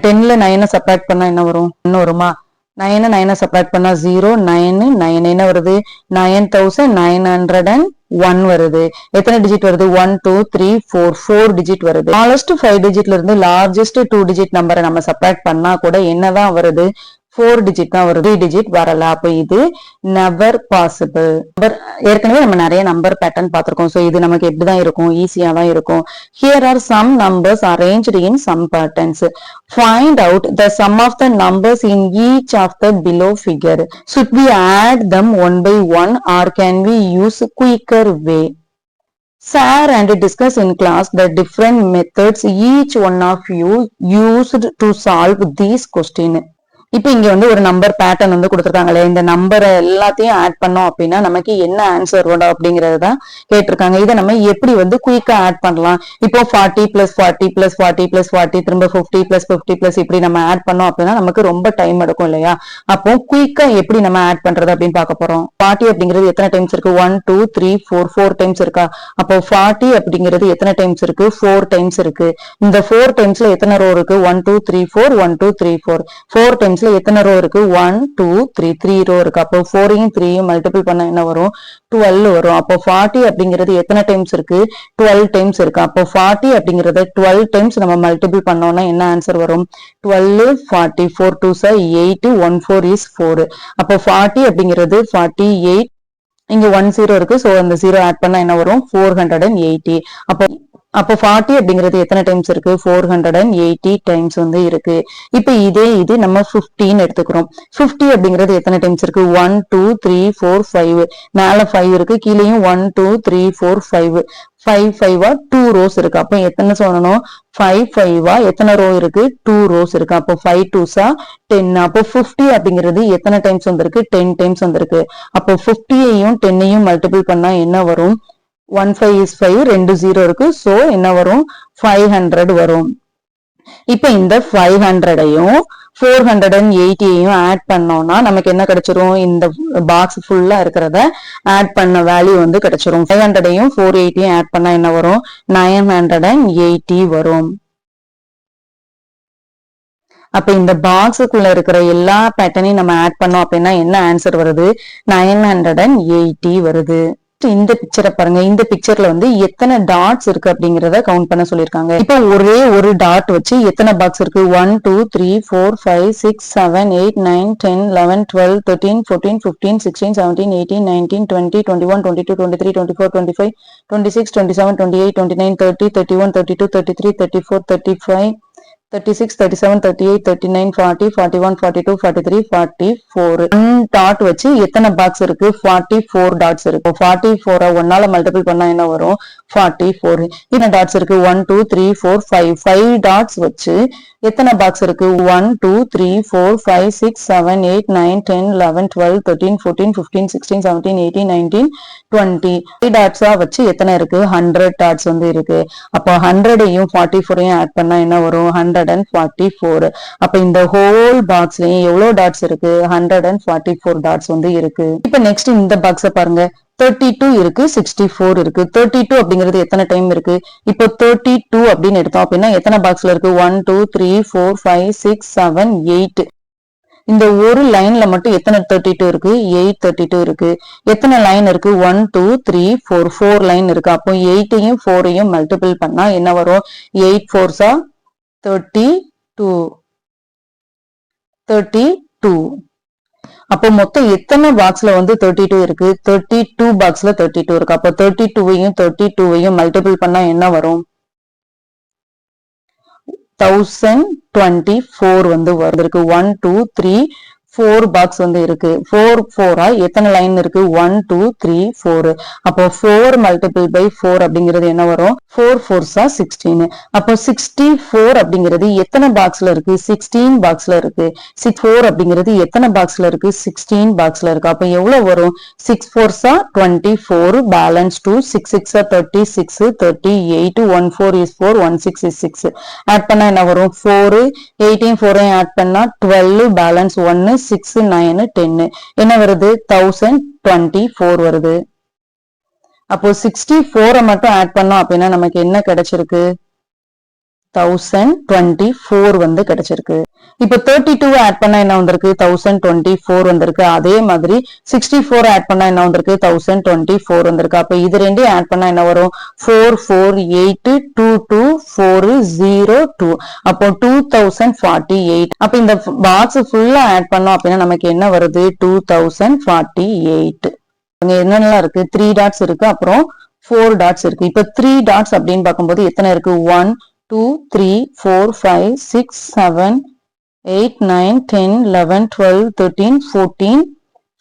10ல 9 சப்ராக்ட் பண்ணா என்ன வரும்? 1 வருமா? 9 சப்ராக்ட் பண்ணா 0, 9 9 என்ன வருது? 9901 வருது. எத்தனை டிஜிட் வருது? 1 2 3 4 4 டிஜிட் வருது. ஸ்மாலஸ்ட் 5 டிஜிட்ல இருந்து லார்ஜஸ்ட் 2 டிஜிட் நம்பரை நம்ம சப்ராக்ட் பண்ணா கூட என்னதான் வருது? 4 டிஜிட் தான் வருது. 3 டிஜிட் வரல. அப்ப இது நெவர் பாசிபிள். ஏற்கனவே நம்ம நிறைய நம்பர் பேட்டர்ன் பார்த்திருக்கோம். சோ இது நமக்கு எப்படிதான் இருக்கும்? ஈஸியா தான் இருக்கும். Here are some numbers arranged in some patterns. Find out the sum of the numbers in each of the below figure. Should we add them one by one or can we use quicker way? Share and discuss in class the different methods each one of you used to solve this question. இப்ப இங்க வந்து ஒரு number pattern வந்து கொடுத்துருக்காங்களே, இந்த நம்பரை எல்லாத்தையும் add பண்ணோம் அப்படின்னா நமக்கு என்ன ஆன்சர் வரும் அப்படிங்கறது தான் கேட்டிருக்காங்க. இதை நம்ம எப்படி வந்து குயிக்கா ஆட் பண்ணலாம்? இப்போ 40 பிளஸ் 40 பிளஸ் 40 பிளஸ் 40 திரும்ப 50 பிளஸ் 50 பிளஸ் இப்படி நம்ம ஆட் பண்ணோம் அப்படின்னா நமக்கு ரொம்ப டைம் எடுக்கும் இல்லையா? அப்போ குயிக்கா எப்படி நம்ம ஆட் பண்றது அப்படின்னு பார்க்க போறோம். 40 அப்படிங்கிறது எத்தனை டைம்ஸ் இருக்கு? 1 2 3 4 4 டைம்ஸ் இருக்கா? அப்போ 40 அப்படிங்கிறது எத்தனை டைம்ஸ் இருக்கு? 4 டைம்ஸ் இருக்கு. இந்த 4 டைம்ஸ்ல எத்தனை ரோ இருக்கு? 1 2 3 4 1 2 3 4 4 டைம்ஸ் எத்தனை ரோ இருக்கு? 1 2 3 3 ரோ இருக்கு. அப்போ 4யும் 3யும் மல்டிபிள் பண்ணா என்ன வரும்? 12 வரும். அப்போ 40 அப்படிங்கிறது எத்தனை டைம்ஸ் இருக்கு? 12 டைம்ஸ் இருக்கு. அப்போ 40 அப்படிங்கறத 12 டைம்ஸ் நம்ம மல்டிபிள் பண்ணோம்னா என்ன ஆன்சர் வரும்? 12 40 4 2s 8 1 4 is 4. அப்போ 40 அப்படிங்கிறது 48. இங்க 1 0 இருக்கு. சோ அந்த 0 ஆட் பண்ணா என்ன வரும்? 480. அப்போ 40 அப்படிங்கிறது எத்தனை டைம்ஸ் இருக்கு? 480 டைம்ஸ் வந்து இருக்கு. இப்ப இது நம்ம 15 எடுத்துக்கிறோம். 50 அப்படிங்கிறது எத்தனை டைம்ஸ் இருக்கு? 1 2 3 4 5. மேல 5 இருக்கு, கீழேயும் 1 2 3 4 5. 5 5 2 ரோஸ் இருக்கு. அப்ப எத்தனை சொல்லணும்? 5 5 எத்தனை ரோ இருக்கு? 2 ரோஸ் இருக்கு. அப்போ 5 2s 10. அப்போ 50 அப்படிங்கிறது எத்தனை டைம்ஸ் வந்திருக்கு? 10 டைம்ஸ் வந்திருக்கு. அப்போ 50யையும் 10யையும் மல்டிபிள் பண்ணா என்ன வரும்? 1 5 is 5, 2 0 இருக்கு. சோ என்ன வரும்? 500 வரும். இப்ப இந்த 500யும் 480யும் ஆட் பண்ணோம்னா நமக்கு என்ன கிடைச்சிரும்? இந்த பாக்ஸ் ஃபுல்லா இருக்கிறத ஆட் பண்ண வேல்யூ வந்து கிடைச்சிரும். 500யும் 480யும் ஆட் பண்ணா என்ன வரும்? 980 வரும். அப்ப இந்த பாக்ஸுக்குள்ள இருக்கிற எல்லா பேட்டர்னையும் நம்ம ஆட் பண்ணோம் அப்படின்னா என்ன ஆன்சர் வருது? 980 வருது. இந்த பிக்சரை பாருங்க. இந்த பிக்சர்ல வந்து எத்தனை டாட்ஸ் இருக்கு அப்படிங்கறத கவுண்ட் பண்ண சொல்லிருக்காங்க. இப்ப ஒரே ஒரு டாட் வச்சு எத்தனை பாக்ஸ் இருக்கு? 1 2 3 4 5 6 7 8 9 10 11 12 13 14 15 16 17 18 19 20 21 22 23 24 25 26 27 28 29 30 31 32 33 34 35 36 37 38 39 40 41 42 43 44. டாட் வச்சு எத்தனை பாக்ஸ் இருக்கு? 44 டாட்ஸ் இருக்கு. 44 1ஆல மல்டிபிள் பண்ணா என்ன வரும்? 44. எத்தனை டாட்ஸ் இருக்கு? 1 2 3 4 5. 5 டாட்ஸ் வச்சு எத்தனை பாக்ஸ் இருக்கு? 1 2 3 4 5 6 7 8 9 10 11 12 13 14 15 16 17 18 19 20. 5 டாட்ஸா வச்சு எத்தனை இருக்கு? 100 டாட்ஸ் வந்து இருக்கு. அப்போ 100யும் 44யும் ஆட் பண்ணா என்ன வரும்? 144. அப்ப இந்த ஹோல் பாக்ஸ்லயும் எவ்வளவு டாட்ஸ் இருக்கு? 144 டாட்ஸ் வந்து இருக்கு. இப்ப நெக்ஸ்ட் இந்த பாக்ஸ பாருங்க. 32 இருக்கு, 64 இருக்கு. 32 அப்படிங்கிறது எத்தனை டைம் இருக்கு? இப்போ 32 அப்படின்னு எடுத்தோம் அப்படின்னா எத்தனை பாக்ஸ்ல இருக்கு? 1 2 3 4 5 6 7 8. இந்த ஒரு லைன்ல மட்டும் எத்தனை 32 இருக்கு? 8 32 இருக்கு. எத்தனை லைன் இருக்கு? 1 2 3 4 4 லைன் இருக்கு. அப்போ 8யும் 4யும் மல்டிபிள் பண்ணா என்ன வரும்? 8 4s 32. 32. அப்போ மொத்தம் எத்தனை பாக்ஸ்ல வந்து 32 இருக்கு? 32 பாக்ஸ்ல 32 இருக்கு. அப்போ 32யும் மல்டிபிள் பண்ணா என்ன வரும்? 1024 வந்து வருது. 1 2 3 4 பாக்ஸ் வந்து இருக்கு. 4 4 எத்தனை லைன் இருக்கு? 1 2 3 4. அப்போ 4 மல்டிபிள் பை 4 அப்படிங்கிறது என்ன வரும்? 4 4s 16. அப்போ 64 அப்படிங்கிறது எத்தனை பாக்ஸ்ல இருக்கு? 16 பாக்ஸ்ல இருக்கு. 64 அப்படிங்கிறது எத்தனை பாக்ஸ்ல இருக்கு? 16 பாக்ஸ்ல இருக்கு. அப்போ எவ்வளவு வரும்? 6 4s 24, balance 2, 6 6 36, 38, 1 4 is 4, 1 6 is 6. Add பண்ணா என்ன வரும்? 4 18 4 ஆட் பண்ணா 12, பேலன்ஸ் 1, 6 9 10. என்ன வருது? 1024 வருது. அப்போ 64 மட்டும் ஆட் பண்ணோம் அப்படின்னா நமக்கு என்ன கிடைச்சிருக்கு? 1024 வந்து கிடைச்சிருக்கு. இப்போ 32 ஆட் பண்ணா என்ன வந்திருக்கு? 1024 வந்திருக்கு. அதே மாதிரி 64 ஆட் பண்ணா என்ன வந்திருக்கு? 1024 வந்திருக்கு. அப்ப இது ரெண்டையும் ஆட் பண்ணா என்ன வரும்? 4 4 8 2 2 4 0 2. அப்போ 2048. அப்ப இந்த பாக்ஸ் ஃபுல்லா ஆட் பண்ணோம் அப்படின்னா நமக்கு என்ன வருது? 2048. என்னென்னலாம் இருக்கு? 3 டாட்ஸ் இருக்கு, அப்புறம் 4 டாட்ஸ் இருக்கு. இப்ப 3 டாட்ஸ் அப்படின்னு பார்க்கும்போது எத்தனை இருக்கு? 1 2 3 4 5 6 7 8 9 10 11 12 13 14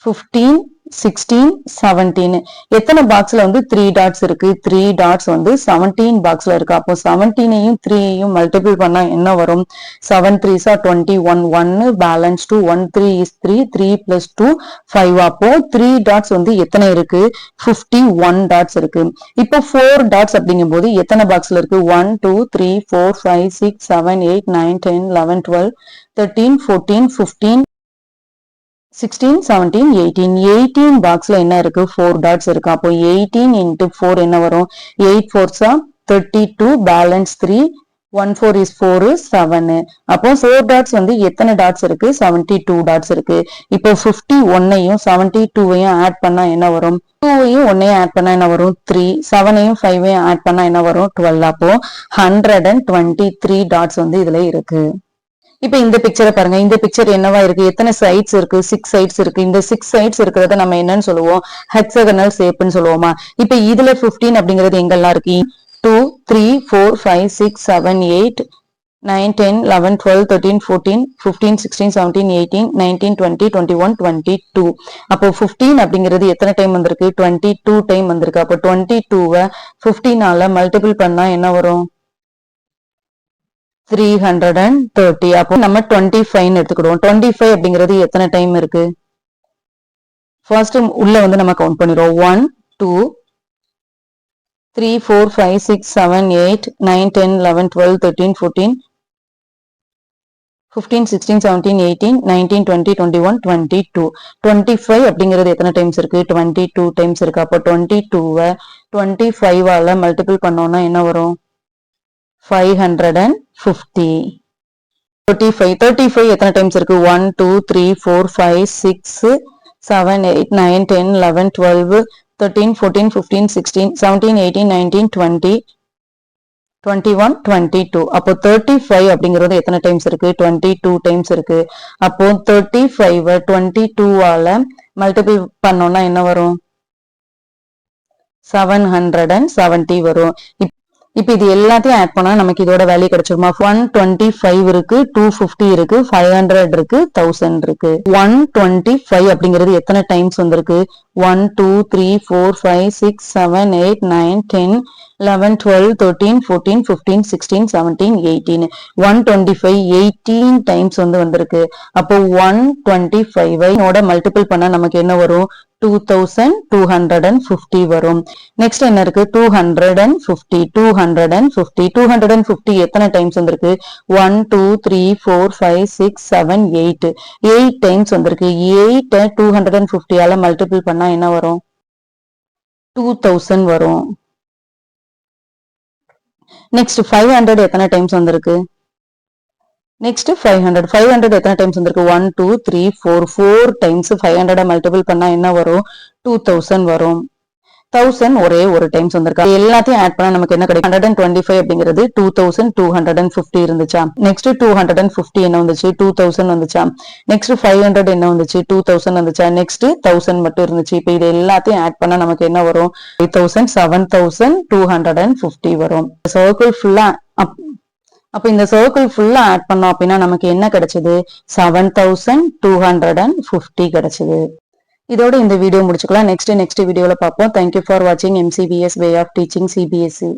15 16 17. எத்தனை பாக்ஸ்ல வந்து 3 டாட்ஸ் இருக்கு? 3 டாட்ஸ் வந்து 17 பாக்ஸ்ல இருக்கு. அப்போ 17ஐயும் 3ஐயும் மல்டிபிள் பண்ணா என்ன வரும்? 7 3s 21, 1 பேலன்ஸ் 2, 1 3 is 3, 3 plus 2 5. அப்போ 3 டாட்ஸ் வந்து எத்தனை இருக்கு? 51 டாட்ஸ் இருக்கு. இப்போ 4 டாட்ஸ் அப்படிங்கும் போது எத்தனை பாக்ஸ்ல இருக்கு? 1 2 3 4 5 6 7 8 9 10 11 12 13 14 15 16 17 18. 18 பாக்ஸ்ல என்ன இருக்கு? 4 டாட்ஸ் இருக்கு. அப்போ 18 into 4 என்ன வரும்? 8 4s 32, பேலன்ஸ் 3, 1 4 is 4 7. அப்போ 4 டாட்ஸ் வந்து எத்தனை டாட்ஸ் இருக்கு? 72 டாட்ஸ் இருக்கு. இப்போ 51ஐயும் 72ஐயும் ஆட் பண்ணா என்ன வரும்? 2ஐயும் 1ஐயும் ஆட் பண்ணா என்ன வரும்? 3. 7ஐயும் 5ஐயும் ஆட் பண்ணா என்ன வரும்? 12. அப்போ 123 டாட்ஸ் வந்து இதுல இருக்கு. இப்ப இந்த பிக்சரை பாருங்க. இந்த பிக்சர் என்னவா இருக்கு? எத்தனை சைட்ஸ் இருக்கு? 6 சைட்ஸ் இருக்கு. இந்த 6 சைட்ஸ் இருக்கிறத நம்ம என்னன்னு சொல்லுவோம்? ஹெக்ஸாகனல் ஷேப்னு சொல்லுவோமா? இப்ப இதுல 15 அப்படிங்கிறது எங்கெல்லாம் இருக்கு? 2 3 4 5 6 7 8 9 10 11 12 13 14 15 16 17 18 19 20 21 22. அப்போ 15 அப்படிங்கிறது எத்தனை டைம் வந்திருக்கு? 22 டைம் வந்திருக்கு. அப்போ 22வை 15ஆல மல்டிபிள் பண்ணா என்ன வரும்? 330. அப்போ நம்ம 25 எடுத்துக்கிடுவோம். 25 அப்படிங்கிறது எத்தனை டைம் இருக்கு? ஃபர்ஸ்ட் உள்ள வந்து நம்ம கவுண்ட் பண்ணிடுவோம். 1 2 3 4 5 6 7 8 9 10 11 12 13 14 15 16 17 18 19 20 21 22. 25 அப்படிங்கிறது எத்தனை டைம்ஸ் இருக்கு? 22 டைம்ஸ் இருக்கு. அப்போ 22வை 25ஆல மல்டிபிள் பண்ணோம்னா என்ன வரும்? 550. 35 எத்தனை டைம்ஸ் இருக்கு? 1 2 3 4 5 6 7 8 9 10 11 12 13 14 15 16 17 18 19 20 21 22. அப்போ 35 அப்படிங்கிறது எத்தனை டைம்ஸ் இருக்கு? 22 டைம்ஸ் இருக்கு. அப்போ 35வை 22ஆல மல்டிபிள் பண்ணோம்னா என்ன வரும்? 770 வரும். இப்ப இது எல்லாத்தையும் ஆட் பண்ணா நமக்கு இதோட வேல்யூ கிடைச்சிருமா? 125 இருக்கு, 250 இருக்கு, 500 இருக்கு, 1000 இருக்கு. 125 அப்படிங்கிறது எத்தனை டைம்ஸ் வந்திருக்கு? 1 2 3 4 5 6 7 8 9 10 11 12 13 14 15 16 17 18. 125 18 டைம்ஸ் வந்து வந்திருக்கு. அப்போ 125 மல்டிபிள் பண்ணா நமக்கு என்ன வரும்? 2250 வரும். நெக்ஸ்ட் என்ன இருக்கு? 250. 250 எத்தனை டைம்ஸ் வந்திருக்கு? 1 2 3 4 5 6 7 8 டைம்ஸ் வந்திருக்கு. 8 250ஆல மல்டிபிள் பண்ணா என்ன வரும்? 2000 வரும். நெக்ஸ்ட் 500 எத்தனை டைம்ஸ் வந்திருக்கு? நெக்ஸ்ட் 500 எத்தனை டைம்ஸ் வந்திருக்கு? 1 2 3 4 டைம்ஸ் 500 மல்டிபிள் பண்ணா என்ன வரும்? 2000 வரும். 1000 ஒரே ஒரு டைம்ஸ் வந்திருக்கு. எல்லாத்தையும் ஆட் பண்ணா நமக்கு என்ன கிடைக்கும்? 125 அப்படிங்கிறது 2250 இருந்துச்சா? நெக்ஸ்ட் 250 என்ன வந்துச்சு? 2000 வந்துச்சா? நெக்ஸ்ட் 500 என்ன வந்துச்சு? 2000 வந்துச்சா? நெக்ஸ்ட் 1000 மட்டும் இருந்துச்சு. இப்ப இது எல்லாத்தையும் ஆட் பண்ணா நமக்கு என்ன வரும்? 7250 வரும். சர்க்கிள் ஃபுல்லா அப்ப இந்த சர்க்கிள் ஃபுல்லா ஆட் பண்ணோம் அப்படின்னா நமக்கு என்ன கிடைச்சது? 7250 கிடைச்சது. இதோட இந்த வீடியோ முடிச்சுக்கலாம். நெக்ஸ்ட் வீடியோல பார்ப்போம். தேங்க்யூ ஃபார் வாட்சிங் MCBS way of teaching CBSE.